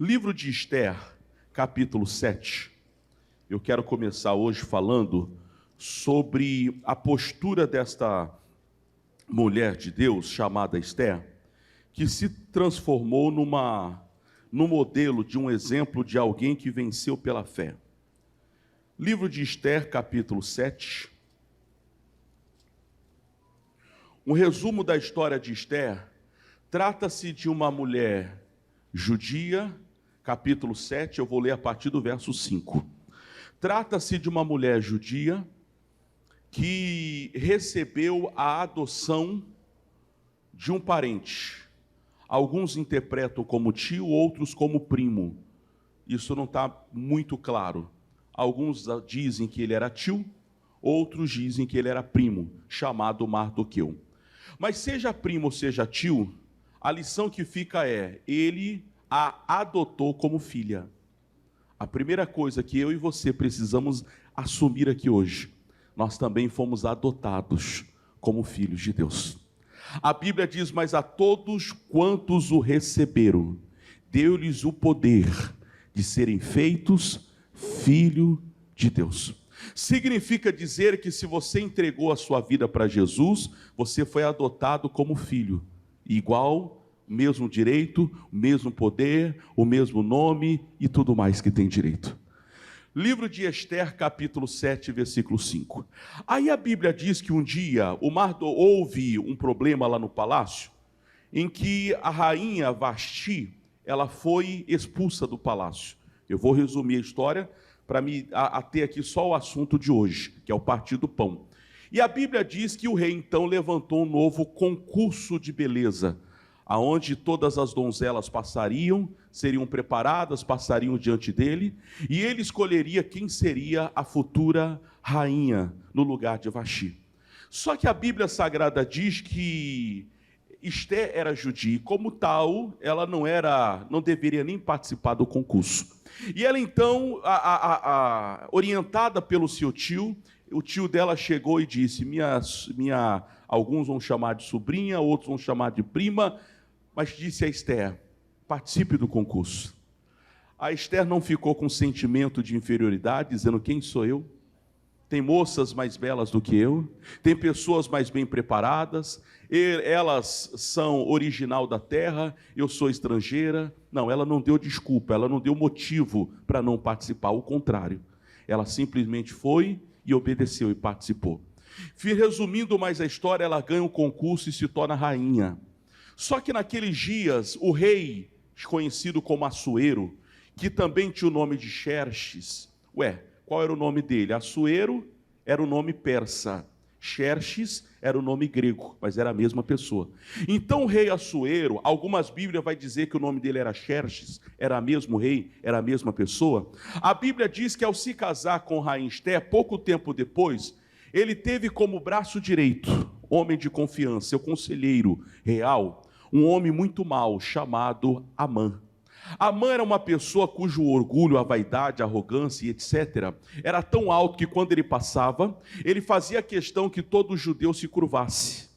Livro de Esther, capítulo 7. Eu quero começar hoje falando sobre a postura desta mulher de Deus chamada Esther, que se transformou no modelo de um exemplo de alguém que venceu pela fé. Livro de Esther, capítulo 7. Um resumo da história de Esther. Trata-se de uma mulher judia, capítulo 7, eu vou ler a partir do verso 5. Trata-se de uma mulher judia que recebeu a adoção de um parente. Alguns interpretam como tio, outros como primo. Isso não está muito claro. Alguns dizem que ele era tio, outros dizem que ele era primo, chamado Mardoqueu. Mas seja primo ou seja tio, a lição que fica é, ele a adotou como filha. A primeira coisa que eu e você precisamos assumir aqui hoje, nós também fomos adotados como filhos de Deus. A Bíblia diz, mas a todos quantos o receberam, deu-lhes o poder de serem feitos filho de Deus. Significa dizer que se você entregou a sua vida para Jesus, você foi adotado como filho. Igual, o mesmo direito, o mesmo poder, o mesmo nome e tudo mais que tem direito. Livro de Esther, capítulo 7, versículo 5. Aí a Bíblia diz que um dia houve um problema lá no palácio, em que a rainha Vasti, ela foi expulsa do palácio. Eu vou resumir a história para me ater aqui só o assunto de hoje, que é o partir do pão. E a Bíblia diz que o rei então levantou um novo concurso de beleza, aonde todas as donzelas passariam, seriam preparadas, passariam diante dele, e ele escolheria quem seria a futura rainha no lugar de Vasti. Só que a Bíblia Sagrada diz que Esther era judia, e como tal, ela não deveria nem participar do concurso. E ela então, orientada pelo seu tio, o tio dela chegou e disse, alguns vão chamar de sobrinha, outros vão chamar de prima, mas disse a Esther, participe do concurso. A Esther não ficou com sentimento de inferioridade, dizendo, quem sou eu? Tem moças mais belas do que eu, tem pessoas mais bem preparadas, elas são original da terra, eu sou estrangeira. Não, ela não deu desculpa, ela não deu motivo para não participar, ao contrário. Ela simplesmente foi e obedeceu e participou. Resumindo mais a história, ela ganha um concurso e se torna rainha. Só que naqueles dias, o rei, conhecido como Assuero, que também tinha o nome de Xerxes, qual era o nome dele? Assuero era o nome persa, Xerxes era o nome grego, mas era a mesma pessoa. Então o rei Assuero, algumas Bíblias vai dizer que o nome dele era Xerxes, era o mesmo rei, era a mesma pessoa. A Bíblia diz que ao se casar com a rainha Esther, pouco tempo depois, ele teve como braço direito, homem de confiança, seu conselheiro real, um homem muito mau chamado Amã. Amã era uma pessoa cujo orgulho, a vaidade, a arrogância e etc. era tão alto que quando ele passava, ele fazia questão que todo judeu se curvasse.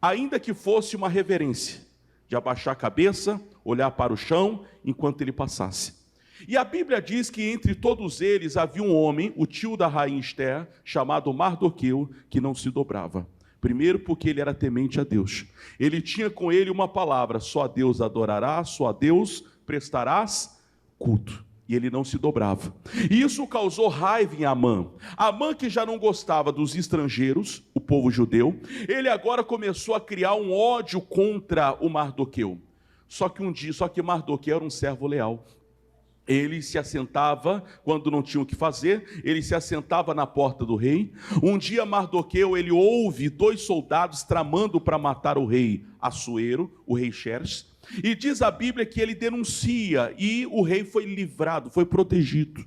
Ainda que fosse uma reverência, de abaixar a cabeça, olhar para o chão, enquanto ele passasse. E a Bíblia diz que entre todos eles havia um homem, o tio da rainha Esther, chamado Mardoqueu, que não se dobrava. Primeiro porque ele era temente a Deus. Ele tinha com ele uma palavra, só a Deus adorarás, só a Deus prestarás culto. E ele não se dobrava. E isso causou raiva em Amã. Amã, que já não gostava dos estrangeiros, o povo judeu, ele agora começou a criar um ódio contra o Mardoqueu. Só que Mardoqueu era um servo leal. Ele se assentava, quando não tinha o que fazer, ele se assentava na porta do rei. Um dia Mardoqueu, ele ouve 2 soldados tramando para matar o rei Assuero, o rei Xerxes. E diz a Bíblia que ele denuncia e o rei foi livrado, foi protegido.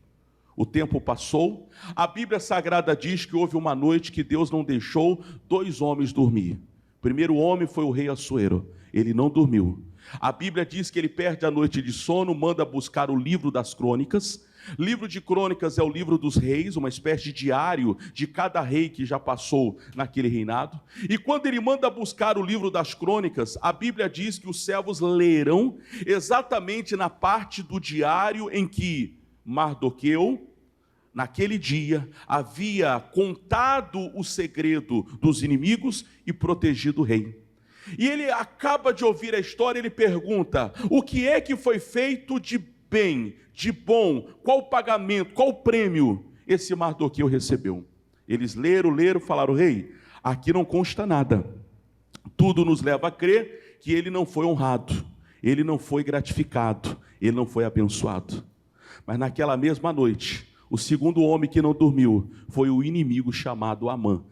O tempo passou, a Bíblia Sagrada diz que houve uma noite que Deus não deixou 2 homens dormir. O primeiro homem foi o rei Assuero, ele não dormiu. A Bíblia diz que ele perde a noite de sono, manda buscar o livro das crônicas. Livro de crônicas é o livro dos reis, uma espécie de diário de cada rei que já passou naquele reinado. E quando ele manda buscar o livro das crônicas, a Bíblia diz que os servos leram exatamente na parte do diário em que Mardoqueu, naquele dia, havia contado o segredo dos inimigos e protegido o rei. E ele acaba de ouvir a história, ele pergunta: o que é que foi feito de bem, de bom? Qual o pagamento, qual o prêmio esse Mardoqueu recebeu? Eles leram, falaram: rei, aqui não consta nada. Tudo nos leva a crer que ele não foi honrado, ele não foi gratificado, ele não foi abençoado. Mas naquela mesma noite, o segundo homem que não dormiu foi o inimigo chamado Amã.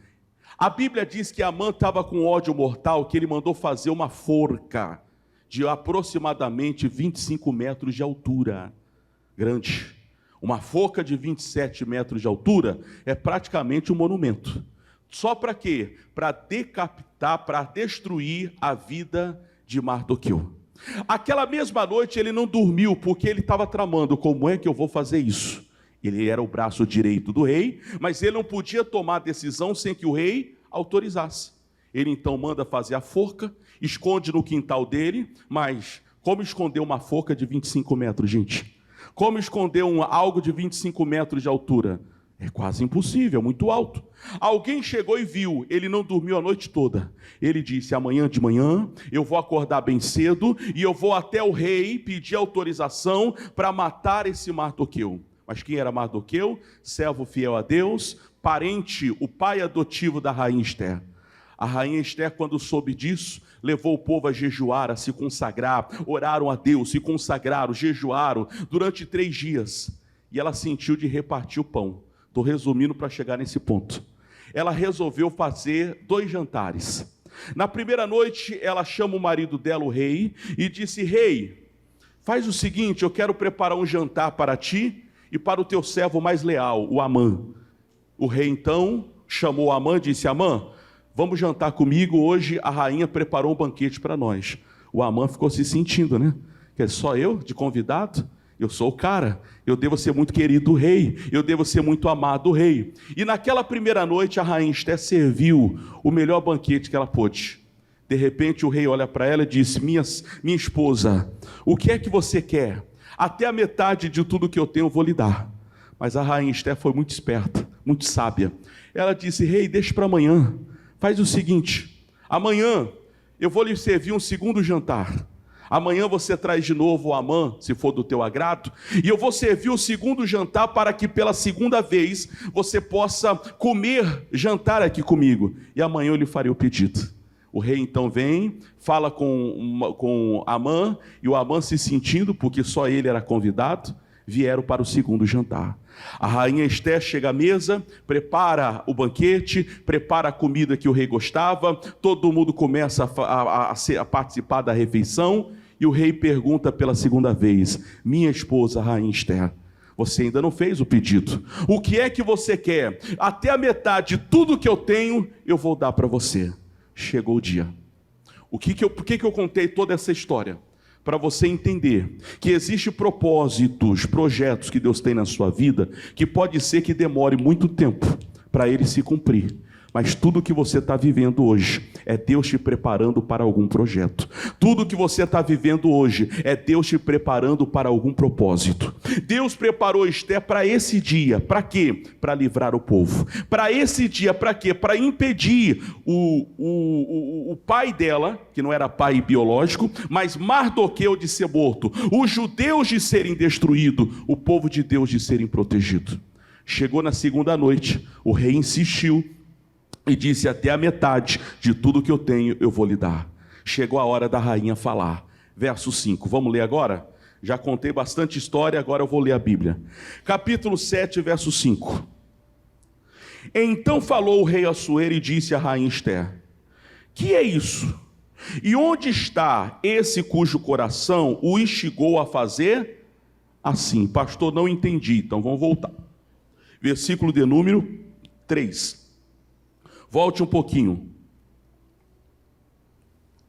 A Bíblia diz que Amã estava com ódio mortal, que ele mandou fazer uma forca de aproximadamente 25 metros de altura. Grande. Uma forca de 27 metros de altura é praticamente um monumento. Só para quê? Para decapitar, para destruir a vida de Mardoqueu. Aquela mesma noite ele não dormiu, porque ele estava tramando: como é que eu vou fazer isso? Ele era o braço direito do rei, mas ele não podia tomar decisão sem que o rei autorizasse. Ele então manda fazer a forca, esconde no quintal dele, mas como esconder uma forca de 25 metros, gente? Como esconder algo de 25 metros de altura? É quase impossível, é muito alto. Alguém chegou e viu, ele não dormiu a noite toda. Ele disse: amanhã de manhã eu vou acordar bem cedo e eu vou até o rei pedir autorização para matar esse Mardoqueu. Mas quem era Mardoqueu? Servo fiel a Deus, parente, o pai adotivo da rainha Ester. A rainha Ester, quando soube disso, levou o povo a jejuar, a se consagrar, oraram a Deus, se consagraram, jejuaram durante 3 dias. E ela sentiu de repartir o pão. Estou resumindo para chegar nesse ponto. Ela resolveu fazer 2 jantares. Na primeira noite, ela chama o marido dela, o rei, e disse: rei, faz o seguinte, eu quero preparar um jantar para ti e para o teu servo mais leal, o Amã. O rei então chamou Amã e disse: Amã, vamos jantar comigo, hoje a rainha preparou um banquete para nós. O Amã ficou se sentindo, né? Que é só eu de convidado? Eu sou o cara, eu devo ser muito querido do rei, eu devo ser muito amado do rei. E naquela primeira noite a rainha Ester serviu o melhor banquete que ela pôde. De repente o rei olha para ela e disse: minha esposa, o que é que você quer? Até a metade de tudo que eu tenho eu vou lhe dar. Mas a rainha Ester foi muito esperta, muito sábia. Ela disse: rei, deixa para amanhã. Faz o seguinte, amanhã eu vou lhe servir um segundo jantar. Amanhã você traz de novo o Amã, se for do teu agrado, e eu vou servir o segundo jantar para que pela segunda vez você possa comer, jantar aqui comigo. E amanhã eu lhe farei o pedido. O rei então vem, fala com Amã, e o Amã, se sentindo, porque só ele era convidado, vieram para o segundo jantar. A rainha Ester chega à mesa, prepara o banquete, prepara a comida que o rei gostava, todo mundo começa a participar da refeição, e o rei pergunta pela segunda vez: minha esposa, a rainha Ester, você ainda não fez o pedido, o que é que você quer? Até a metade de tudo que eu tenho, eu vou dar para você. Chegou o dia. Por que eu contei toda essa história? Para você entender que existem propósitos, projetos que Deus tem na sua vida, que pode ser que demore muito tempo para ele se cumprir. Mas tudo que você está vivendo hoje é Deus te preparando para algum projeto. Tudo que você está vivendo hoje é Deus te preparando para algum propósito. Deus preparou Ester para esse dia. Para quê? Para livrar o povo. Para esse dia, para quê? Para impedir o pai dela, que não era pai biológico, mas Mardoqueu de ser morto, os judeus de serem destruídos, o povo de Deus de serem protegido. Chegou na segunda noite, o rei insistiu e disse: até a metade de tudo que eu tenho eu vou lhe dar. Chegou a hora da rainha falar. Verso 5, vamos ler agora? Já contei bastante história, agora eu vou ler a Bíblia. Capítulo 7, verso 5. Então falou o rei Assuero e disse à rainha Ester: que é isso? E onde está esse cujo coração o instigou a fazer assim? Pastor, não entendi, então vamos voltar. Versículo de número 3. Volte um pouquinho.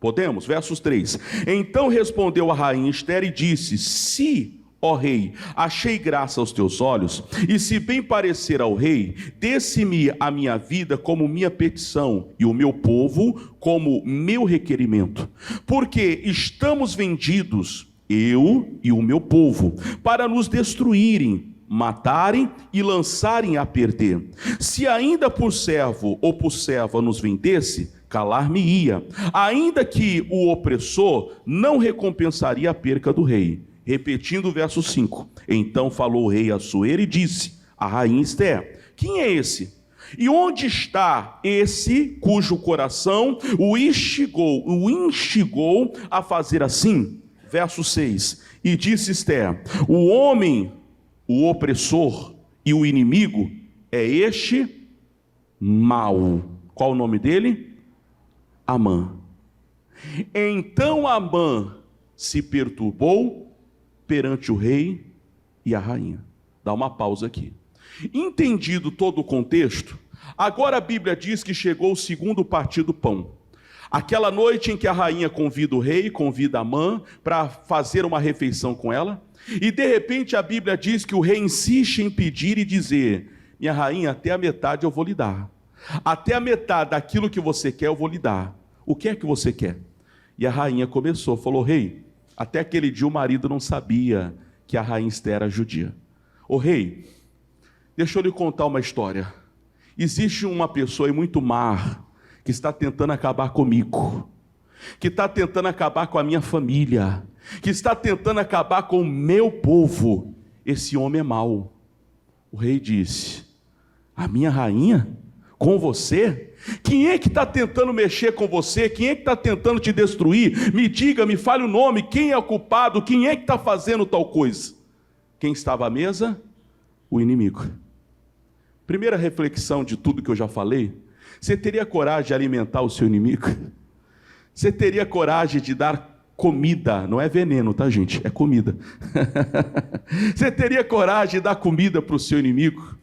Podemos? Versos 3. Então respondeu a rainha Ester e disse: se, ó rei, achei graça aos teus olhos, e se bem parecer ao rei, desse-me a minha vida como minha petição, e o meu povo como meu requerimento. Porque estamos vendidos, eu e o meu povo, para nos destruírem, matarem e lançarem a perder. Se ainda por servo ou por serva nos vendesse, calar-me-ia, ainda que o opressor não recompensaria a perca do rei. Repetindo o verso 5. Então falou o rei Assuero e disse à rainha Ester: quem é esse? E onde está esse cujo coração o instigou a fazer assim? Verso 6. E disse Ester: o homem, o opressor e o inimigo é este mau. Qual o nome dele? Amã. Então Amã se perturbou perante o rei e a rainha. Dá uma pausa aqui. Entendido todo o contexto, agora a Bíblia diz que chegou o segundo partir do pão. Aquela noite em que a rainha convida o rei, convida Amã para fazer uma refeição com ela, e de repente a Bíblia diz que o rei insiste em pedir e dizer: minha rainha, até a metade eu vou lhe dar. Até a metade daquilo que você quer eu vou lhe dar. O que é que você quer? E a rainha começou, falou: rei, até aquele dia o marido não sabia que a rainha Ester era judia. Ô rei, deixa eu lhe contar uma história. Existe uma pessoa aí muito má, que está tentando acabar comigo, que está tentando acabar com a minha família, que está tentando acabar com o meu povo. Esse homem é mau. O rei disse: a minha rainha? Com você? Quem é que está tentando mexer com você? Quem é que está tentando te destruir? Me diga, me fale o nome, quem é o culpado? Quem é que está fazendo tal coisa? Quem estava à mesa? O inimigo. Primeira reflexão de tudo que eu já falei: você teria coragem de alimentar o seu inimigo? Você teria coragem de dar comida? Não é veneno, tá, gente? É comida. Você teria coragem de dar comida para o seu inimigo?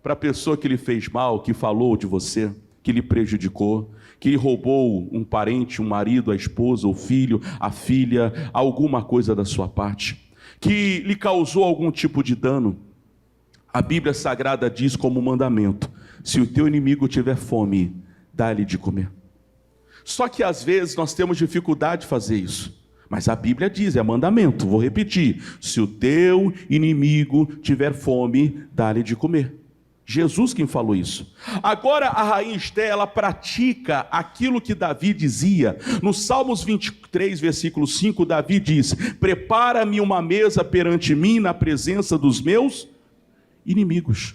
Para a pessoa que lhe fez mal, que falou de você, que lhe prejudicou, que lhe roubou um parente, um marido, a esposa, o filho, a filha, alguma coisa da sua parte, que lhe causou algum tipo de dano. A Bíblia Sagrada diz como mandamento: se o teu inimigo tiver fome, dá-lhe de comer. Só que às vezes nós temos dificuldade de fazer isso. Mas a Bíblia diz, é mandamento, vou repetir: se o teu inimigo tiver fome, dá-lhe de comer. Jesus quem falou isso. Agora a rainha Ester, ela pratica aquilo que Davi dizia. No Salmos 23, versículo 5, Davi diz: prepara-me uma mesa perante mim na presença dos meus inimigos.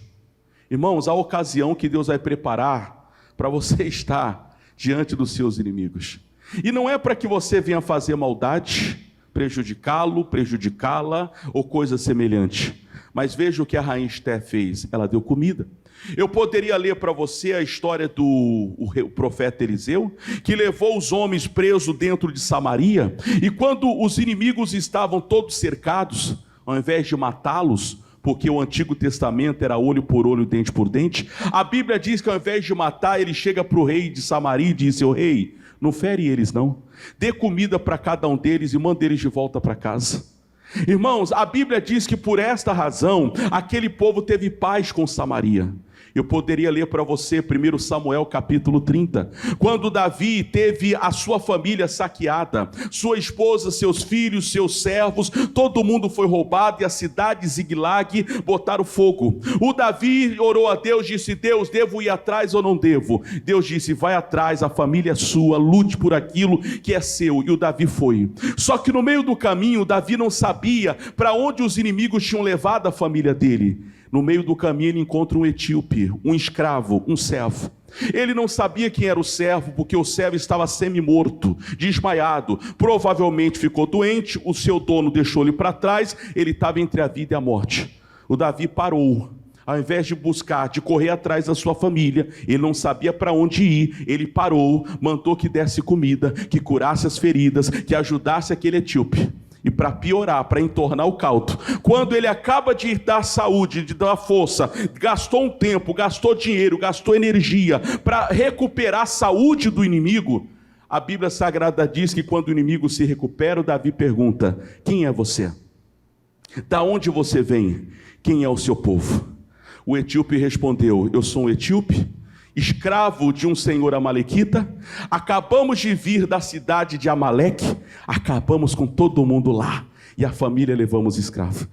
Irmãos, a ocasião que Deus vai preparar para você estar diante dos seus inimigos. E não é para que você venha fazer maldade, prejudicá-lo, prejudicá-la ou coisa semelhante. Mas veja o que a rainha Ester fez: ela deu comida. Eu poderia ler para você a história do profeta Eliseu, que levou os homens presos dentro de Samaria, e quando os inimigos estavam todos cercados, ao invés de matá-los, porque o Antigo Testamento era olho por olho, dente por dente, a Bíblia diz que ao invés de matar, ele chega para o rei de Samaria e diz: seu rei, não fere eles não, dê comida para cada um deles e manda eles de volta para casa. Irmãos, a Bíblia diz que por esta razão, aquele povo teve paz com Samaria. Eu poderia ler para você 1 Samuel capítulo 30, quando Davi teve a sua família saqueada, sua esposa, seus filhos, seus servos, todo mundo foi roubado e a cidade de Ziglag botaram fogo. O Davi orou a Deus, disse: Deus, devo ir atrás ou não devo? Deus disse: vai atrás, a família é sua, lute por aquilo que é seu. E o Davi foi. Só que no meio do caminho, Davi não sabia para onde os inimigos tinham levado a família dele. No meio do caminho ele encontra um etíope, um escravo, um servo. Ele não sabia quem era o servo, porque o servo estava semi-morto, desmaiado. Provavelmente ficou doente, o seu dono deixou ele para trás, ele estava entre a vida e a morte. O Davi parou. Ao invés de buscar, de correr atrás da sua família, ele não sabia para onde ir, ele parou, mandou que desse comida, que curasse as feridas, que ajudasse aquele etíope. E para piorar, para entornar o caldo, quando ele acaba de dar saúde, de dar força, gastou um tempo, gastou dinheiro, gastou energia para recuperar a saúde do inimigo, A Bíblia Sagrada diz que quando o inimigo se recupera, o Davi pergunta: quem é você? Da onde você vem? Quem é o seu povo? O etíope respondeu: eu sou um etíope, escravo de um senhor amalequita, acabamos de vir da cidade de Amaleque, acabamos com todo mundo lá, e a família levamos escravo.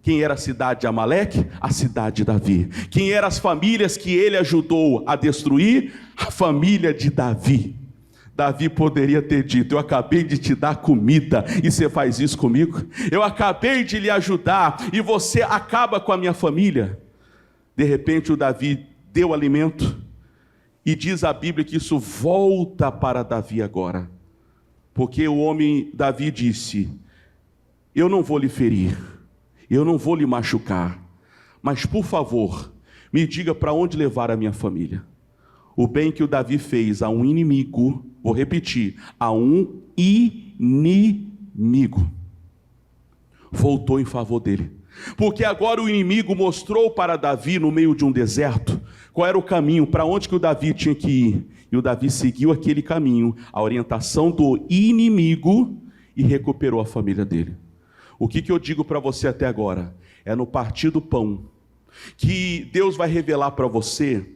Quem era a cidade de Amaleque? A cidade de Davi. Quem eram as famílias que ele ajudou a destruir? A família de Davi. Davi poderia ter dito: eu acabei de te dar comida e você faz isso comigo? Eu acabei de lhe ajudar e você acaba com a minha família? De repente o Davi deu alimento, e diz a Bíblia que isso volta para Davi agora, porque o homem Davi disse: eu não vou lhe ferir, eu não vou lhe machucar, mas por favor, me diga para onde levar a minha família. O bem que o Davi fez a um inimigo, vou repetir, a um inimigo, voltou em favor dele. Porque agora o inimigo mostrou para Davi, no meio de um deserto, qual era o caminho, para onde que o Davi tinha que ir. E o Davi seguiu aquele caminho, a orientação do inimigo, e recuperou a família dele. O que eu digo para você até agora? É no partir do pão que Deus vai revelar para você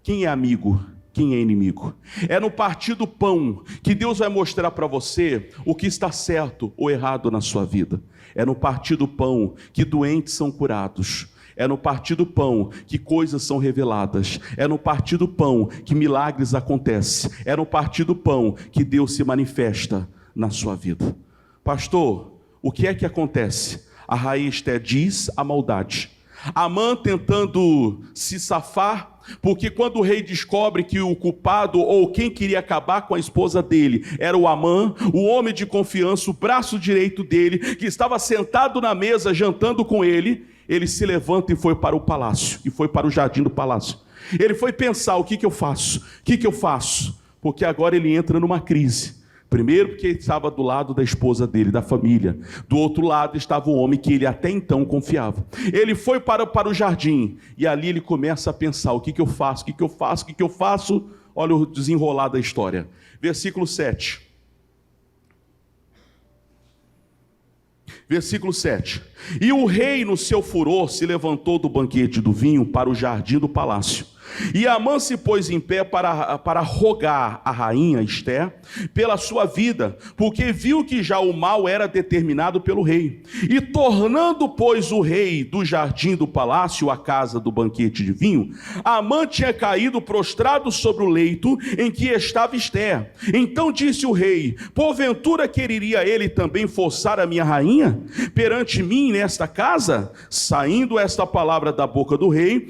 quem é amigo, quem é inimigo. É no partir do pão que Deus vai mostrar para você o que está certo ou errado na sua vida. É no partir do pão que doentes são curados. É no partir do pão que coisas são reveladas. É no partir do pão que milagres acontecem. É no partir do pão que Deus se manifesta na sua vida. Pastor, o que é que acontece? A rainha Esther diz a maldade. Amã tentando se safar, porque quando o rei descobre que o culpado ou quem queria acabar com a esposa dele era o Amã, o homem de confiança, o braço direito dele, que estava sentado na mesa jantando com ele, ele se levanta e foi para o palácio, e foi para o jardim do palácio. Ele foi pensar: o que eu faço? O que eu faço? Porque agora ele entra numa crise. Primeiro porque ele estava do lado da esposa dele, da família. Do outro lado estava o homem que ele até então confiava. Ele foi para o jardim, e ali ele começa a pensar: o que eu faço? O que eu faço? O que eu faço? Olha o desenrolar da história. Versículo 7. Versículo 7. E o rei, no seu furor, se levantou do banquete do vinho para o jardim do palácio. E Amã se pôs em pé para rogar a rainha Esther pela sua vida, porque viu que já o mal era determinado pelo rei. E tornando, pois, o rei do jardim do palácio à casa do banquete de vinho, Amã tinha caído prostrado sobre o leito em que estava Esther. Então disse o rei: porventura quereria ele também forçar a minha rainha perante mim nesta casa? Saindo esta palavra da boca do rei,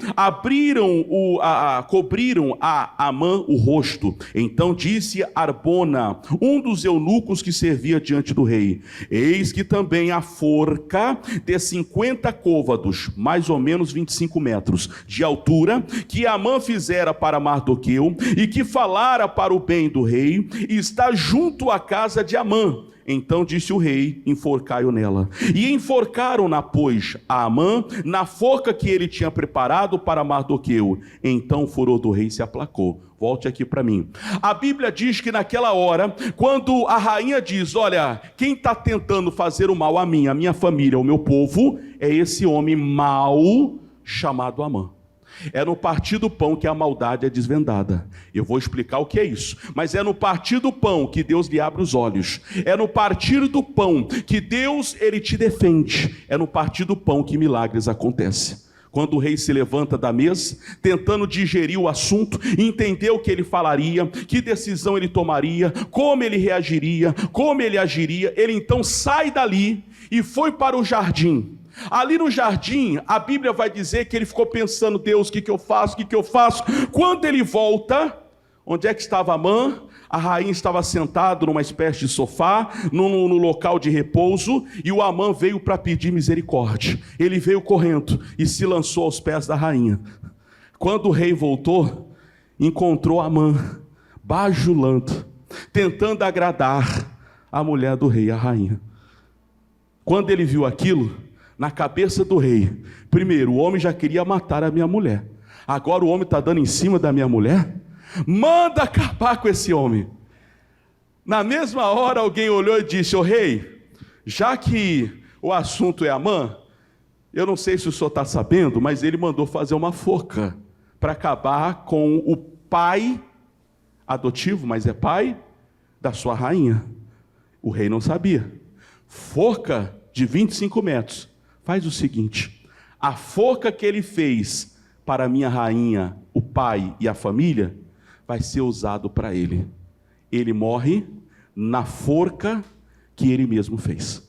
cobriram a Amã o rosto. Então disse Arbona, um dos eunucos que servia diante do rei: eis que também a forca de 50 côvados, mais ou menos 25 metros de altura, que Amã fizera para Mardoqueu e que falara para o bem do rei, está junto à casa de Amã. Então disse o rei: enforcai-o nela. E enforcaram-na, pois, a Amã na forca que ele tinha preparado para Mardoqueu. Então o furor do rei se aplacou. Volte aqui para mim. A Bíblia diz que naquela hora, quando a rainha diz: olha, quem está tentando fazer o mal a mim, a minha família, ao meu povo, é esse homem mau chamado Amã. É no partir do pão que a maldade é desvendada. Eu vou explicar o que é isso. Mas é no partir do pão que Deus lhe abre os olhos. É no partir do pão que Deus, ele te defende. É no partir do pão que milagres acontecem. Quando o rei se levanta da mesa, tentando digerir o assunto, entender o que ele falaria, que decisão ele tomaria, como ele reagiria, como ele agiria, ele então sai dali e foi para o jardim. Ali no jardim, a Bíblia vai dizer que ele ficou pensando: Deus, o que eu faço, o que eu faço? Quando ele volta, onde é que estava Amã? A rainha estava sentada numa espécie de sofá, no local de repouso, e o Amã veio para pedir misericórdia. Ele veio correndo e se lançou aos pés da rainha. Quando o rei voltou, encontrou Amã bajulando, tentando agradar a mulher do rei, a rainha. Quando ele viu aquilo, na cabeça do rei, primeiro, o homem já queria matar a minha mulher. Agora o homem está dando em cima da minha mulher? Manda acabar com esse homem. Na mesma hora alguém olhou e disse: ô rei, já que o assunto é Amã, eu não sei se o senhor está sabendo, mas ele mandou fazer uma forca para acabar com o pai adotivo, mas é pai da sua rainha. O rei não sabia. Forca de 25 metros. Faz o seguinte: a forca que ele fez para a minha rainha, o pai e a família, vai ser usado para ele. Ele morre na forca que ele mesmo fez.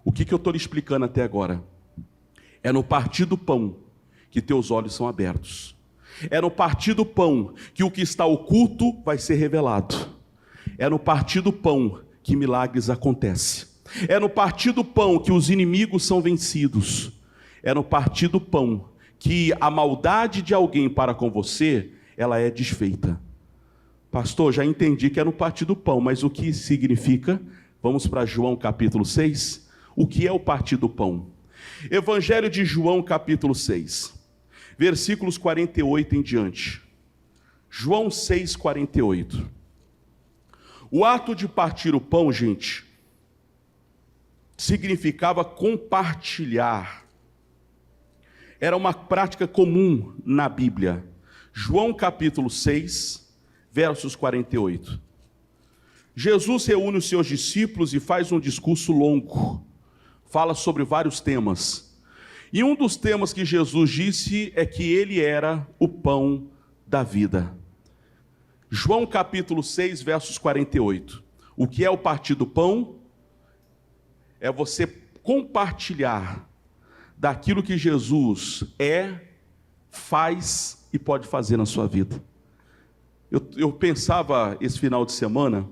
O que eu estou lhe explicando até agora? É no partir do pão que teus olhos são abertos. É no partir do pão que o que está oculto vai ser revelado. É no partir do pão que milagres acontecem. É no partir do pão que os inimigos são vencidos. É no partir do pão que a maldade de alguém para com você, ela é desfeita. Pastor, já entendi que é no partir do pão, mas o que significa? Vamos para João capítulo 6. O que é o partir do pão? Evangelho de João capítulo 6, versículos 48 em diante. João 6, 48. O ato de partir o pão, gente, significava compartilhar. Era uma prática comum na Bíblia. João capítulo 6, versos 48. Jesus reúne os seus discípulos e faz um discurso longo. Fala sobre vários temas. E um dos temas que Jesus disse é que ele era o pão da vida. João capítulo 6, versos 48. O que é o partir do pão? É você compartilhar daquilo que Jesus é, faz e pode fazer na sua vida. Eu pensava esse final de semana,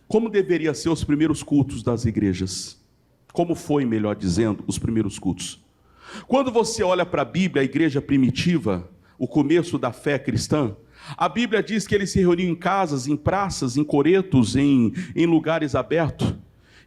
como deveria ser os primeiros cultos das igrejas. Como foi, melhor dizendo, os primeiros cultos. Quando você olha para a Bíblia, a igreja primitiva, o começo da fé cristã, a Bíblia diz que eles se reuniam em casas, em praças, em coretos, em lugares abertos.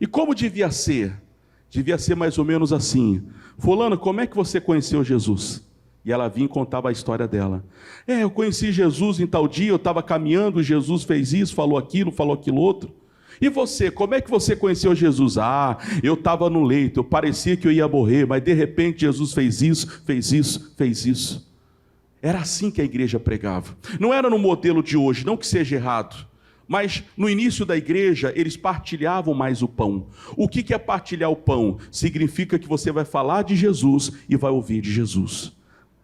E como devia ser? Devia ser mais ou menos assim: fulano, como é que você conheceu Jesus? E ela vinha e contava a história dela. Eu conheci Jesus em tal dia, eu estava caminhando, Jesus fez isso, falou aquilo outro. E você, como é que você conheceu Jesus? Eu estava no leito, eu parecia que eu ia morrer, mas de repente Jesus fez isso, fez isso, fez isso. Era assim que a igreja pregava. Não era no modelo de hoje, não que seja errado, mas no início da igreja eles partilhavam mais o pão. O que é partilhar o pão? Significa que você vai falar de Jesus e vai ouvir de Jesus.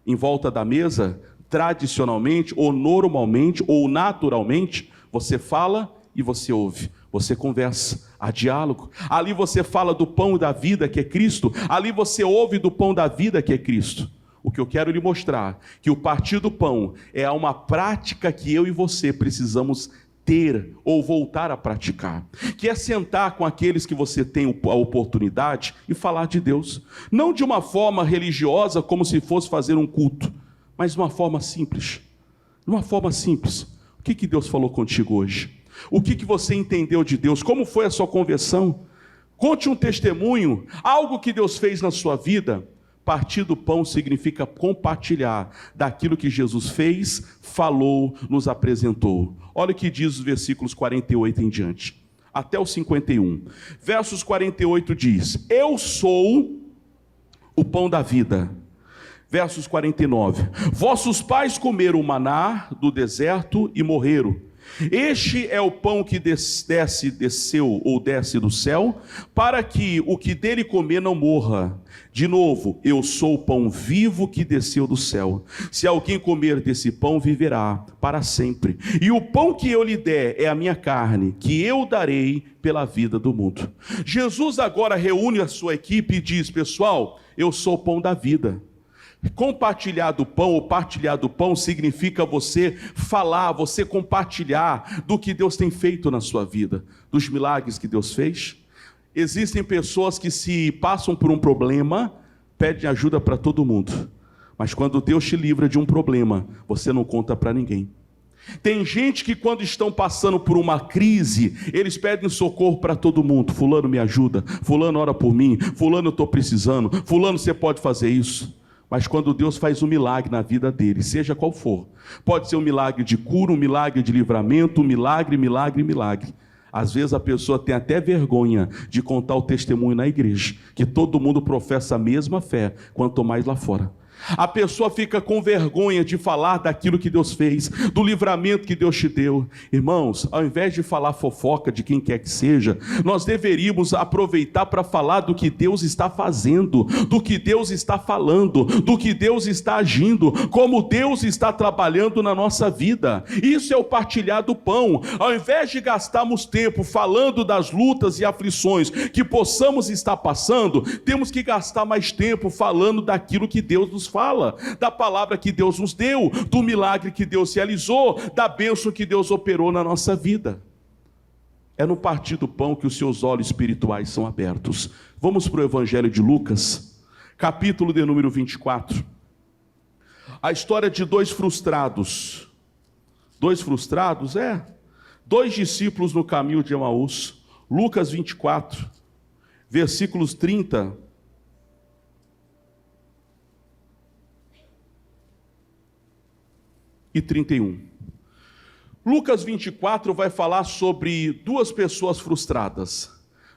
Em volta da mesa, tradicionalmente, ou normalmente, ou naturalmente, você fala e você ouve. Você conversa, há diálogo. Ali você fala do pão da vida que é Cristo. Ali você ouve do pão da vida que é Cristo. O que eu quero lhe mostrar, que o partir do pão é uma prática que eu e você precisamos ter ou voltar a praticar, que é sentar com aqueles que você tem a oportunidade e falar de Deus, não de uma forma religiosa como se fosse fazer um culto, mas de uma forma simples. O que Deus falou contigo hoje? O que você entendeu de Deus? Como foi a sua conversão? Conte um testemunho, algo que Deus fez na sua vida. Partir do pão significa compartilhar daquilo que Jesus fez, falou, nos apresentou. Olha o que diz os versículos 48 em diante, até o 51. Versos 48 diz: eu sou o pão da vida. Versos 49. Vossos pais comeram o maná do deserto e morreram. Este é o pão que desce do céu, para que o que dele comer não morra. De novo, eu sou o pão vivo que desceu do céu. Se alguém comer desse pão, viverá para sempre. E o pão que eu lhe der é a minha carne, que eu darei pela vida do mundo. Jesus agora reúne a sua equipe e diz: pessoal, eu sou o pão da vida. Compartilhar do pão ou partilhar do pão significa você falar, você compartilhar do que Deus tem feito na sua vida, dos milagres que Deus fez. Existem pessoas que, se passam por um problema, pedem ajuda para todo mundo, mas quando Deus te livra de um problema, você não conta para ninguém. Tem gente que, quando estão passando por uma crise, eles pedem socorro para todo mundo. Fulano, me ajuda, fulano, ora por mim, fulano, eu estou precisando, fulano, você pode fazer isso. Mas quando Deus faz um milagre na vida dele, seja qual for, pode ser um milagre de cura, um milagre de livramento, um milagre. Às vezes a pessoa tem até vergonha de contar o testemunho na igreja, que todo mundo professa a mesma fé, quanto mais lá fora. A pessoa fica com vergonha de falar daquilo que Deus fez, do livramento que Deus te deu. Irmãos, ao invés de falar fofoca de quem quer que seja, nós deveríamos aproveitar para falar do que Deus está fazendo, do que Deus está falando, do que Deus está agindo, como Deus está trabalhando na nossa vida. Isso é o partilhar do pão. Ao invés de gastarmos tempo falando das lutas e aflições que possamos estar passando, temos que gastar mais tempo falando daquilo que Deus nos fala, da palavra que Deus nos deu, do milagre que Deus realizou, da bênção que Deus operou na nossa vida. É no partir do pão que os seus olhos espirituais são abertos. Vamos para o Evangelho de Lucas, capítulo de número 24. A história de dois frustrados. Dois discípulos no caminho de Emaús. Lucas 24, versículos 30 e 31. Lucas 24 vai falar sobre duas pessoas frustradas.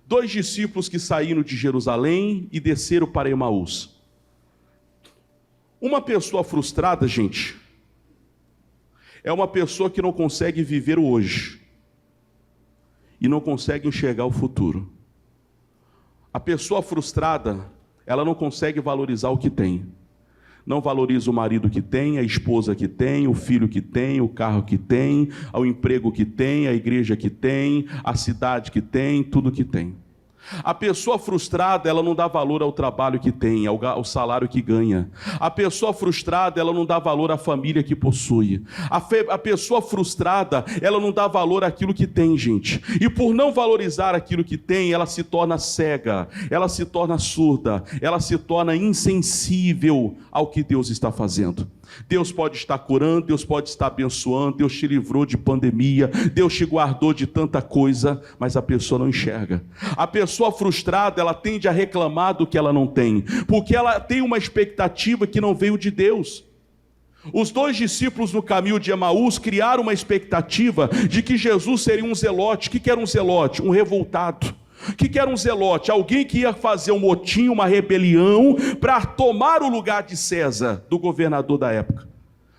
Dois discípulos que saíram de Jerusalém e desceram para Emaús. Uma pessoa frustrada, gente, é uma pessoa que não consegue viver o hoje e não consegue enxergar o futuro. A pessoa frustrada, ela não consegue valorizar o que tem. Não valoriza o marido que tem, a esposa que tem, o filho que tem, o carro que tem, o emprego que tem, a igreja que tem, a cidade que tem, tudo que tem. A pessoa frustrada, ela não dá valor ao trabalho que tem, ao salário que ganha. A pessoa frustrada, ela não dá valor à família que possui. A pessoa frustrada, ela não dá valor àquilo que tem, gente. E por não valorizar aquilo que tem, ela se torna cega, ela se torna surda, ela se torna insensível ao que Deus está fazendo. Deus pode estar curando, Deus pode estar abençoando, Deus te livrou de pandemia, Deus te guardou de tanta coisa, mas a pessoa não enxerga. A pessoa frustrada, ela tende a reclamar do que ela não tem, porque ela tem uma expectativa que não veio de Deus. Os dois discípulos no caminho de Emaús criaram uma expectativa de que Jesus seria um zelote. O que era um zelote? Um revoltado. O que era um zelote? Alguém que ia fazer um motim, uma rebelião, para tomar o lugar de César, do governador da época.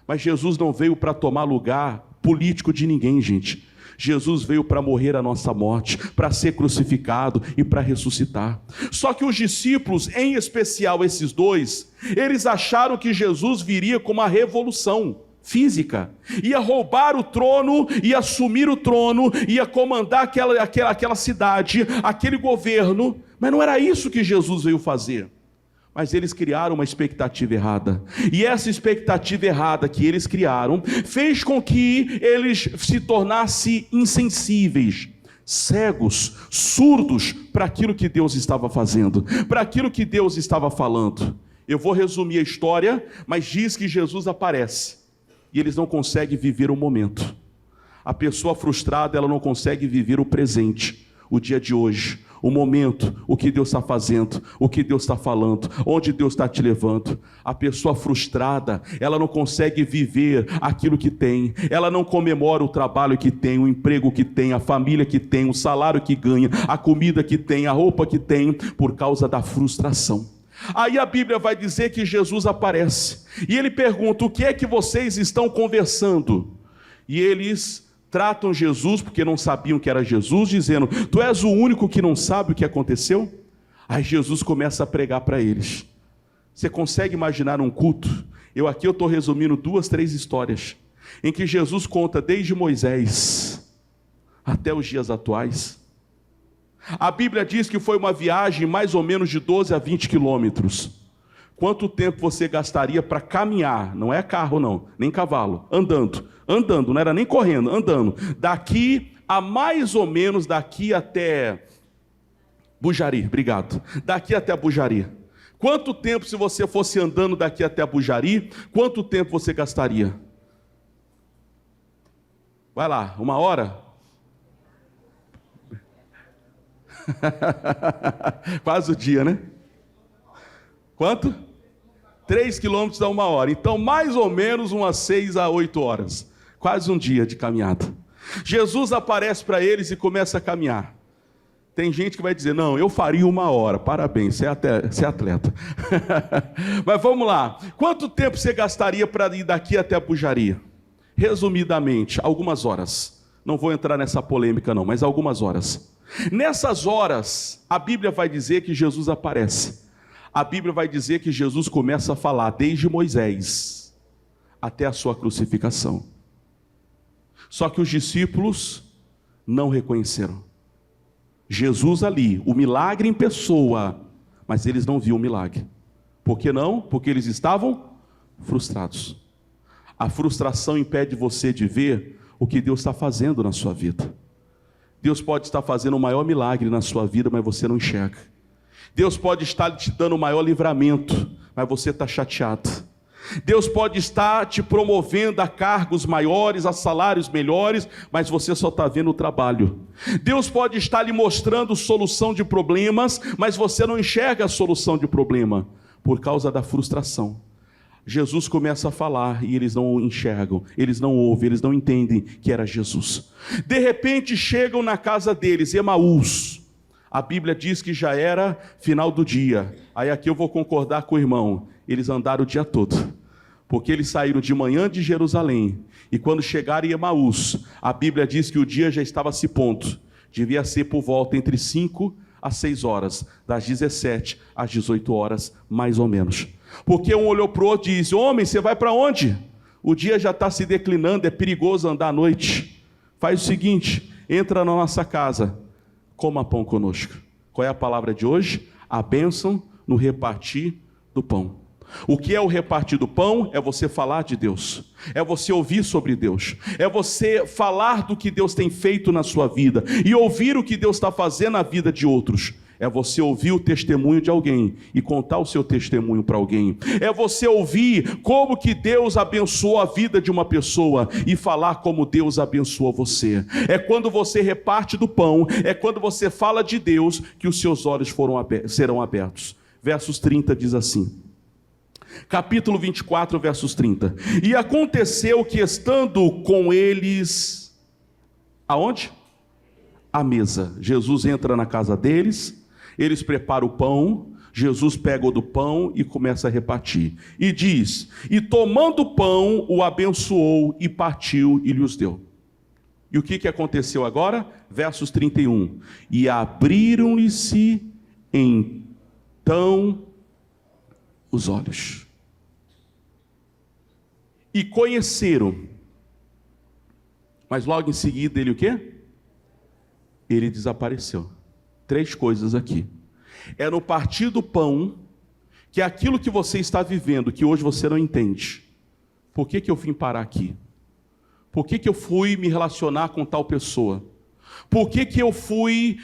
Mas Jesus não veio para tomar lugar político de ninguém, gente. Jesus veio para morrer a nossa morte, para ser crucificado e para ressuscitar. Só que os discípulos, em especial esses dois, eles acharam que Jesus viria com uma revolução física, ia roubar o trono, ia assumir o trono, ia comandar aquela cidade, aquele governo, mas não era isso que Jesus veio fazer. Mas eles criaram uma expectativa errada, e essa expectativa errada que eles criaram, fez com que eles se tornassem insensíveis, cegos, surdos para aquilo que Deus estava fazendo, para aquilo que Deus estava falando. Eu vou resumir a história, mas diz que Jesus aparece, e eles não conseguem viver o momento. A pessoa frustrada, ela não consegue viver o presente, o dia de hoje, o momento, o que Deus está fazendo, o que Deus está falando, onde Deus está te levando. A pessoa frustrada, ela não consegue viver aquilo que tem, ela não comemora o trabalho que tem, o emprego que tem, a família que tem, o salário que ganha, a comida que tem, a roupa que tem, por causa da frustração. Aí a Bíblia vai dizer que Jesus aparece, e ele pergunta: o que é que vocês estão conversando? E eles tratam Jesus, porque não sabiam que era Jesus, dizendo: tu és o único que não sabe o que aconteceu? Aí Jesus começa a pregar para eles. Você consegue imaginar um culto? Eu estou resumindo 2, 3 histórias, em que Jesus conta desde Moisés até os dias atuais. A Bíblia diz que foi uma viagem mais ou menos de 12 a 20 quilômetros. Quanto tempo você gastaria para caminhar? Não é carro não, nem cavalo, andando, não era nem correndo, andando. Daqui a mais ou menos, daqui até Bujari, obrigado. Daqui até Bujari. Quanto tempo, se você fosse andando daqui até Bujari, quanto tempo você gastaria? Vai lá, 1 hora? Quase o dia, né? Quanto? 3 quilômetros dá 1 hora. Então, mais ou menos umas 6 a 8 horas. Quase um dia de caminhada. Jesus aparece para eles e começa a caminhar. Tem gente que vai dizer, não, eu faria 1 hora. Parabéns, você é atleta. Mas vamos lá. Quanto tempo você gastaria para ir daqui até a Pujaria? Resumidamente, algumas horas. Não vou entrar nessa polêmica não, mas algumas horas. Nessas horas, a Bíblia vai dizer que Jesus aparece. A Bíblia vai dizer que Jesus começa a falar desde Moisés até a sua crucificação. Só que os discípulos não reconheceram Jesus ali, o milagre em pessoa, mas eles não viam o milagre. Por que não? Porque eles estavam frustrados. A frustração impede você de ver o que Deus está fazendo na sua vida. Deus pode estar fazendo o maior milagre na sua vida, mas você não enxerga. Deus pode estar te dando o maior livramento, mas você está chateado. Deus pode estar te promovendo a cargos maiores, a salários melhores, mas você só está vendo o trabalho. Deus pode estar lhe mostrando solução de problemas, mas você não enxerga a solução de problema, por causa da frustração. Jesus começa a falar e eles não enxergam, eles não ouvem, eles não entendem que era Jesus. De repente chegam na casa deles, Emaús. A Bíblia diz que já era final do dia. Aí aqui eu vou concordar com o irmão. Eles andaram o dia todo, porque eles saíram de manhã de Jerusalém, e quando chegaram em Emaús, a Bíblia diz que o dia já estava se pondo, devia ser por volta entre 5 a 6 horas, das 17 às 18 horas, mais ou menos, porque um olhou para o outro e disse, homem, você vai para onde? O dia já está se declinando, é perigoso andar à noite, faz o seguinte, entra na nossa casa, coma pão conosco. Qual é a palavra de hoje? A bênção no repartir do pão. O que é o repartir do pão? É você falar de Deus, é você ouvir sobre Deus, é você falar do que Deus tem feito na sua vida, e ouvir o que Deus está fazendo na vida de outros. É você ouvir o testemunho de alguém e contar o seu testemunho para alguém. É você ouvir como que Deus abençoou a vida de uma pessoa e falar como Deus abençoou você. É quando você reparte do pão, é quando você fala de Deus que os seus olhos serão abertos. Versos 30 diz assim, capítulo 24, versos 30. E aconteceu que estando com eles, aonde? À mesa. Jesus entra na casa deles, eles preparam o pão, Jesus pega o do pão e começa a repartir. E diz, e tomando o pão, o abençoou e partiu e lhes deu. E o que aconteceu agora? Versos 31. E abriram-lhe-se então os olhos. E conheceram. Mas logo em seguida ele o quê? Ele desapareceu. 3 coisas aqui. É no partir do pão, que é aquilo que você está vivendo, que hoje você não entende. Por que eu vim parar aqui? Por que eu fui me relacionar com tal pessoa? Por que eu fui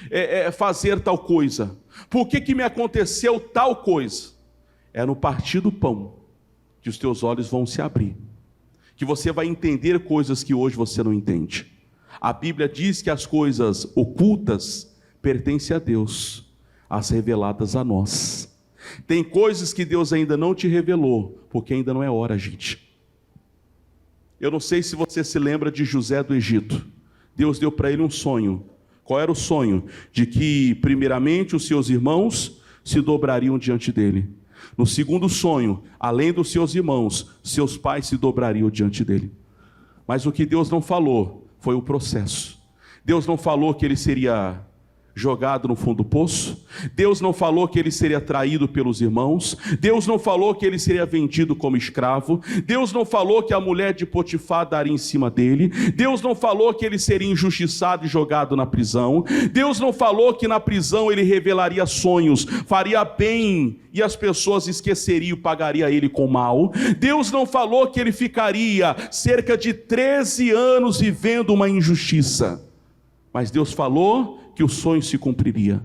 fazer tal coisa? Por que me aconteceu tal coisa? É no partir do pão que os teus olhos vão se abrir, que você vai entender coisas que hoje você não entende. A Bíblia diz que as coisas ocultas pertencem a Deus, as reveladas a nós. Tem coisas que Deus ainda não te revelou, porque ainda não é hora, gente. Eu não sei se você se lembra de José do Egito. Deus deu para ele um sonho. Qual era o sonho? De que primeiramente os seus irmãos se dobrariam diante dele. No segundo sonho, além dos seus irmãos, seus pais se dobrariam diante dele. Mas o que Deus não falou foi o processo. Deus não falou que ele seria jogado no fundo do poço. Deus não falou que ele seria traído pelos irmãos. Deus não falou que ele seria vendido como escravo. Deus não falou que a mulher de Potifar daria em cima dele. Deus não falou que ele seria injustiçado e jogado na prisão. Deus não falou que na prisão ele revelaria sonhos, faria bem e as pessoas esqueceriam, pagaria ele com mal. Deus não falou que ele ficaria cerca de 13 anos vivendo uma injustiça. Mas Deus falou que o sonho se cumpriria.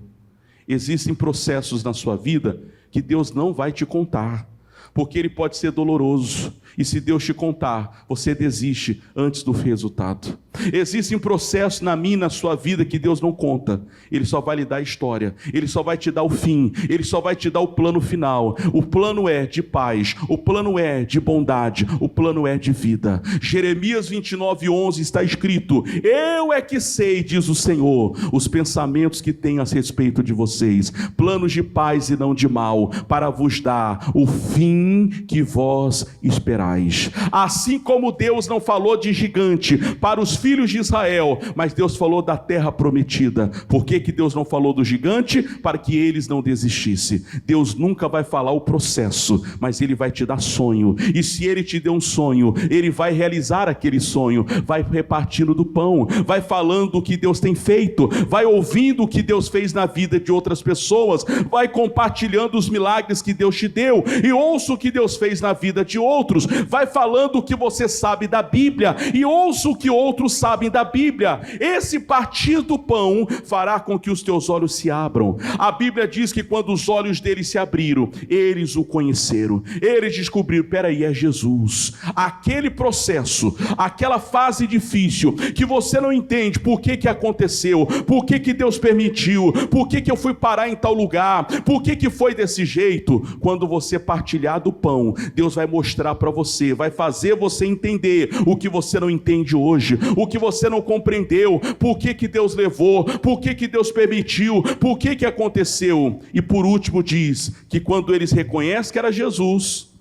Existem processos na sua vida que Deus não vai te contar, porque ele pode ser doloroso. E se Deus te contar, você desiste antes do resultado. Existem processos na minha e na sua vida que Deus não conta. Ele só vai lhe dar a história, Ele só vai te dar o fim, Ele só vai te dar o plano final. O plano é de paz, o plano é de bondade, o plano é de vida. Jeremias 29:11 está escrito: eu é que sei, diz o Senhor, os pensamentos que tenho a respeito de vocês, planos de paz e não de mal, para vos dar o fim que vós esperais. Assim como Deus não falou de gigante para os filhos de Israel, mas Deus falou da terra prometida. Por que Deus não falou do gigante? Para que eles não desistissem. Deus nunca vai falar o processo, mas Ele vai te dar sonho, e se Ele te deu um sonho, Ele vai realizar aquele sonho. Vai repartindo do pão, vai falando o que Deus tem feito, vai ouvindo o que Deus fez na vida de outras pessoas, vai compartilhando os milagres que Deus te deu, e ouça o que Deus fez na vida de outros. Vai falando o que você sabe da Bíblia, e ouça o que outros sabem da Bíblia. Esse partir do pão fará com que os teus olhos se abram. A Bíblia diz que quando os olhos deles se abriram, eles o conheceram, eles descobriram: peraí, é Jesus. Aquele processo, aquela fase difícil, que você não entende por que aconteceu, por que Deus permitiu, por que eu fui parar em tal lugar, por que foi desse jeito. Quando você partilhar do pão, Deus vai mostrar para você, vai fazer você entender o que você não entende hoje, o que você não compreendeu, por que Deus levou, por que Deus permitiu, por que aconteceu. E por último diz que quando eles reconhecem que era Jesus,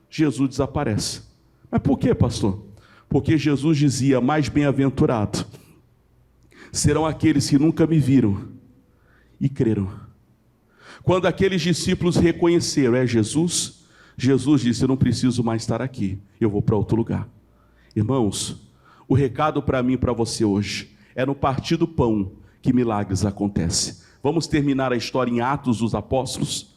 Jesus desaparece. Mas por que, pastor? Porque Jesus dizia: mais bem-aventurado serão aqueles que nunca me viram e creram. Quando aqueles discípulos reconheceram: é Jesus, Jesus disse: eu não preciso mais estar aqui, eu vou para outro lugar. Irmãos, o recado para mim e para você hoje é no partir do pão que milagres acontecem. Vamos terminar a história em Atos dos Apóstolos.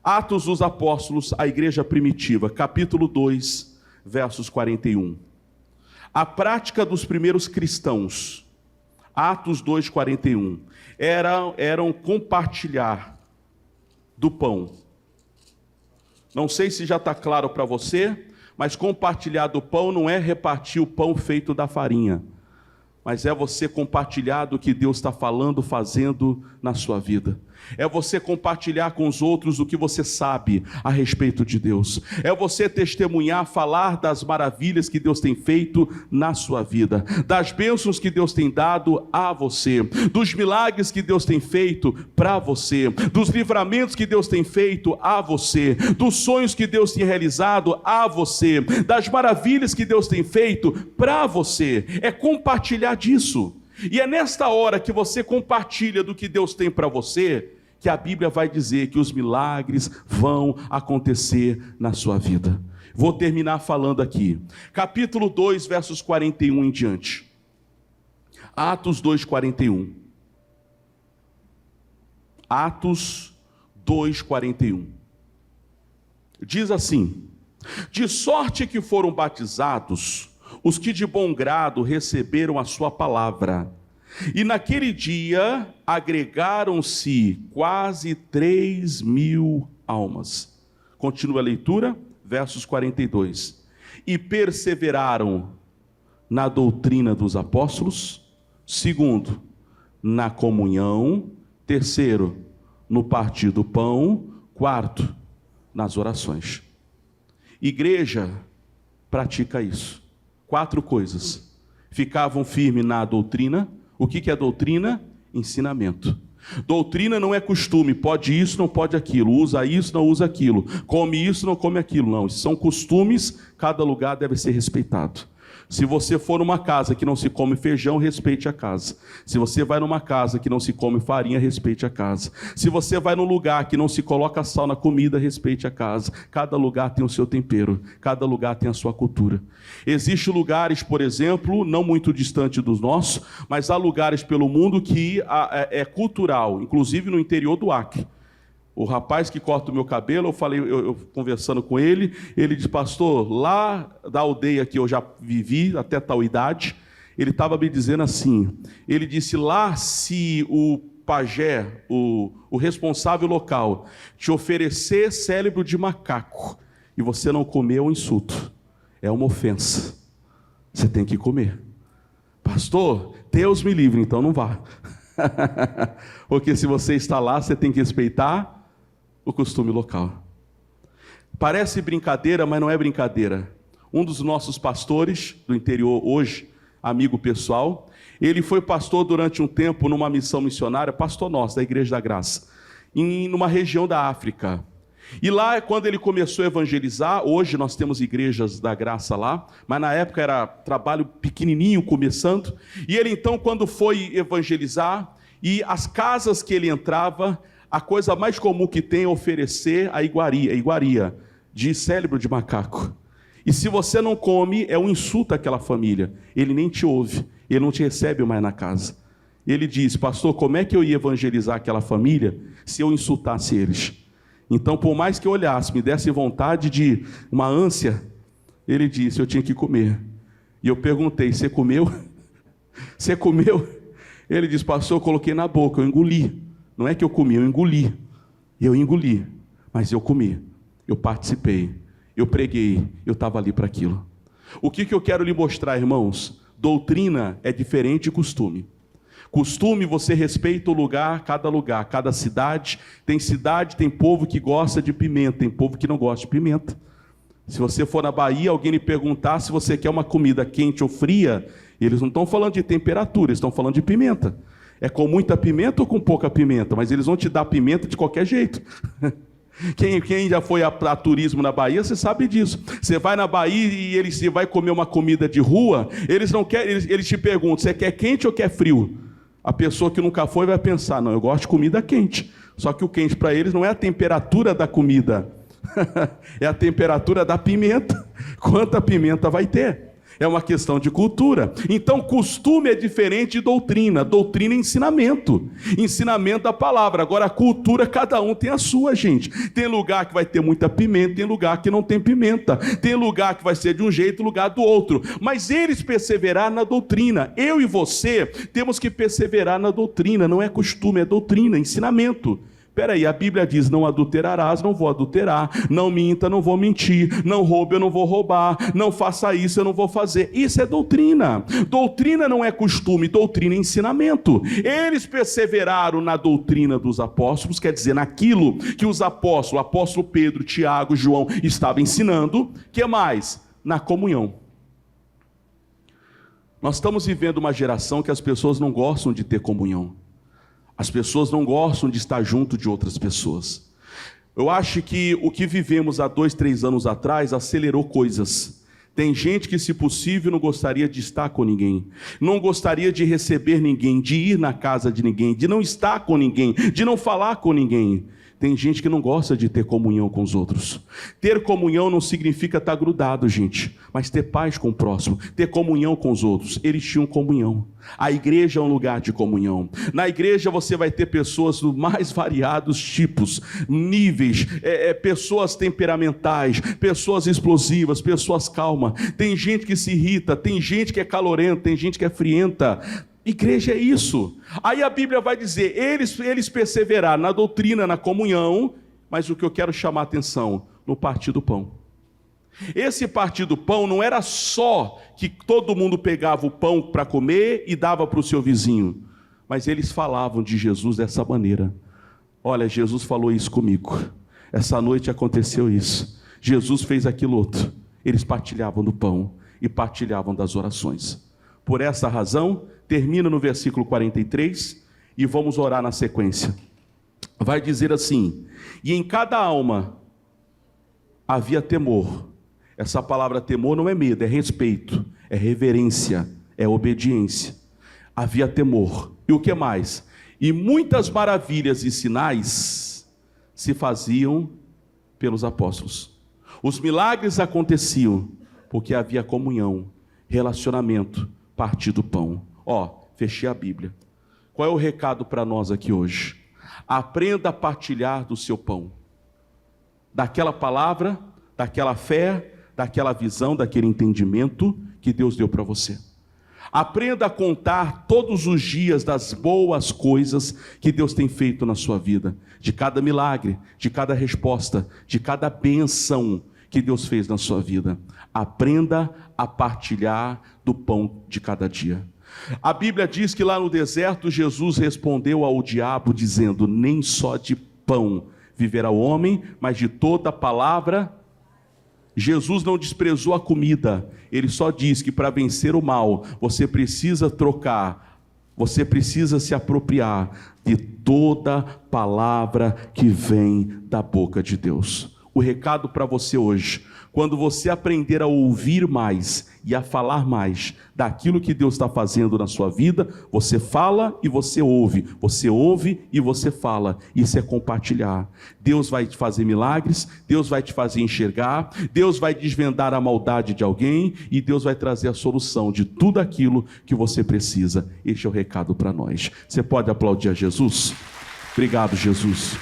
Atos dos Apóstolos, a igreja primitiva, capítulo 2, versos 41. A prática dos primeiros cristãos, Atos 2, 41, eram compartilhar do pão. Não sei se já está claro para você, mas compartilhar do pão não é repartir o pão feito da farinha, mas é você compartilhar do que Deus está falando, fazendo na sua vida. É você compartilhar com os outros o que você sabe a respeito de Deus. É você testemunhar, falar das maravilhas que Deus tem feito na sua vida, das bênçãos que Deus tem dado a você, dos milagres que Deus tem feito para você, dos livramentos que Deus tem feito a você, dos sonhos que Deus tem realizado a você, das maravilhas que Deus tem feito para você. É compartilhar disso. E é nesta hora que você compartilha do que Deus tem para você, que a Bíblia vai dizer que os milagres vão acontecer na sua vida. Vou terminar falando aqui, capítulo 2, versos 41 em diante. Atos 2, 41. Atos 2, 41. Diz assim: de sorte que foram batizados os que de bom grado receberam a sua palavra. E naquele dia agregaram-se quase 3.000 almas. Continua a leitura, versos 42. E perseveraram na doutrina dos apóstolos. Segundo, na comunhão. Terceiro, no partir do pão. Quarto, nas orações. Igreja pratica isso. 4 coisas. Ficavam firmes na doutrina. O que é doutrina? Ensinamento. Doutrina não é costume, pode isso, não pode aquilo, usa isso, não usa aquilo, come isso, não come aquilo, não. São costumes, cada lugar deve ser respeitado. Se você for numa casa que não se come feijão, respeite a casa. Se você vai numa casa que não se come farinha, respeite a casa. Se você vai num lugar que não se coloca sal na comida, respeite a casa. Cada lugar tem o seu tempero, cada lugar tem a sua cultura. Existem lugares, por exemplo, não muito distante dos nossos, mas há lugares pelo mundo que é cultural, inclusive no interior do Acre. O rapaz que corta o meu cabelo, eu conversando com ele, ele disse: pastor, lá da aldeia que eu já vivi até tal idade, ele estava me dizendo assim, ele disse: lá se o pajé, o responsável local, te oferecer cérebro de macaco, e você não comer é um insulto, é uma ofensa. Você tem que comer. Pastor, Deus me livre, então não vá. Porque se você está lá, você tem que respeitar o costume local. Parece brincadeira, mas não é brincadeira. Um dos nossos pastores do interior hoje, amigo pessoal, ele foi pastor durante um tempo numa missão missionária, pastor nosso, da Igreja da Graça, numa região da África. E lá, quando ele começou a evangelizar, hoje nós temos igrejas da graça lá, mas na época era trabalho pequenininho, começando, e ele então, quando foi evangelizar, e as casas que ele entrava, a coisa mais comum que tem é oferecer a iguaria, de cérebro de macaco. E se você não come, é um insulto àquela família, ele nem te ouve, ele não te recebe mais na casa. Ele diz, pastor, como é que eu ia evangelizar aquela família, se eu insultasse eles? Então, por mais que eu olhasse, me desse vontade de uma ânsia, ele disse, eu tinha que comer. E eu perguntei, você comeu? Você comeu? Ele disse, pastor, eu coloquei na boca, eu engoli. Não é que eu comi, eu engoli. Eu engoli, mas eu comi. Eu participei, eu preguei, eu estava ali para aquilo. O que eu quero lhe mostrar, irmãos? Doutrina é diferente de costume. Costume, você respeita o lugar, cada cidade, tem povo que gosta de pimenta, tem povo que não gosta de pimenta. Se você for na Bahia, alguém lhe perguntar se você quer uma comida quente ou fria, eles não estão falando de temperatura, eles estão falando de pimenta. É com muita pimenta ou com pouca pimenta? Mas eles vão te dar pimenta de qualquer jeito. Quem já foi a turismo na Bahia, você sabe disso. Você vai na Bahia e você vai comer uma comida de rua, eles não querem, eles te perguntam, você quer quente ou quer frio? A pessoa que nunca foi vai pensar, não, eu gosto de comida quente. Só que o quente para eles não é a temperatura da comida, é a temperatura da pimenta. Quanta pimenta vai ter? É uma questão de cultura. Então, costume é diferente de doutrina. Doutrina é ensinamento. Ensinamento da palavra. Agora, a cultura, cada um tem a sua, gente. Tem lugar que vai ter muita pimenta, tem lugar que não tem pimenta. Tem lugar que vai ser de um jeito, lugar do outro. Mas eles perseveraram na doutrina. Eu e você temos que perseverar na doutrina. Não é costume, é doutrina, ensinamento. Peraí, a Bíblia diz, não adulterarás, não vou adulterar, não minta, não vou mentir, não roube, eu não vou roubar, não faça isso, eu não vou fazer. Isso é doutrina. Doutrina não é costume, doutrina é ensinamento. Eles perseveraram na doutrina dos apóstolos, quer dizer, naquilo que os apóstolos, o apóstolo Pedro, Tiago, João, estavam ensinando. Que mais? Na comunhão. Nós estamos vivendo uma geração que as pessoas não gostam de ter comunhão. As pessoas não gostam de estar junto de outras pessoas. Eu acho que o que vivemos há 2, 3 anos atrás acelerou coisas. Tem gente que, se possível, não gostaria de estar com ninguém, não gostaria de receber ninguém, de ir na casa de ninguém, de não estar com ninguém, de não falar com ninguém. Tem gente que não gosta de ter comunhão com os outros. Ter comunhão não significa estar grudado, gente, mas ter paz com o próximo, ter comunhão com os outros. Eles tinham comunhão. A igreja é um lugar de comunhão. Na igreja você vai ter pessoas dos mais variados tipos, níveis, pessoas temperamentais, pessoas explosivas, pessoas calmas. Tem gente que se irrita, tem gente que é calorenta, tem gente que é frienta. Igreja é isso. Aí a Bíblia vai dizer, eles perseveraram na doutrina, na comunhão, mas o que eu quero chamar a atenção, no partir do pão. Esse partir do pão não era só que todo mundo pegava o pão para comer e dava para o seu vizinho, mas eles falavam de Jesus dessa maneira. Olha, Jesus falou isso comigo, essa noite aconteceu isso, Jesus fez aquilo outro. Eles partilhavam do pão e partilhavam das orações. Por essa razão, termina no versículo 43 e vamos orar na sequência. Vai dizer assim, e em cada alma havia temor. Essa palavra temor não é medo, é respeito, é reverência, é obediência. Havia temor. E o que mais? E muitas maravilhas e sinais se faziam pelos apóstolos. Os milagres aconteciam porque havia comunhão, relacionamento, partir do pão. Fechei a Bíblia. Qual é o recado para nós aqui hoje? Aprenda a partilhar do seu pão. Daquela palavra, daquela fé, daquela visão, daquele entendimento que Deus deu para você. Aprenda a contar todos os dias das boas coisas que Deus tem feito na sua vida. De cada milagre, de cada resposta, de cada bênção que Deus fez na sua vida. Aprenda a partilhar do pão de cada dia. A Bíblia diz que lá no deserto Jesus respondeu ao diabo dizendo: nem só de pão viverá o homem, mas de toda palavra. Jesus não desprezou a comida, ele só diz que para vencer o mal, você precisa trocar, você precisa se apropriar de toda palavra que vem da boca de Deus. O recado para você hoje: quando você aprender a ouvir mais e a falar mais daquilo que Deus está fazendo na sua vida, você fala e você ouve e você fala. Isso é compartilhar. Deus vai te fazer milagres, Deus vai te fazer enxergar, Deus vai desvendar a maldade de alguém e Deus vai trazer a solução de tudo aquilo que você precisa. Este é o recado para nós. Você pode aplaudir a Jesus? Obrigado, Jesus.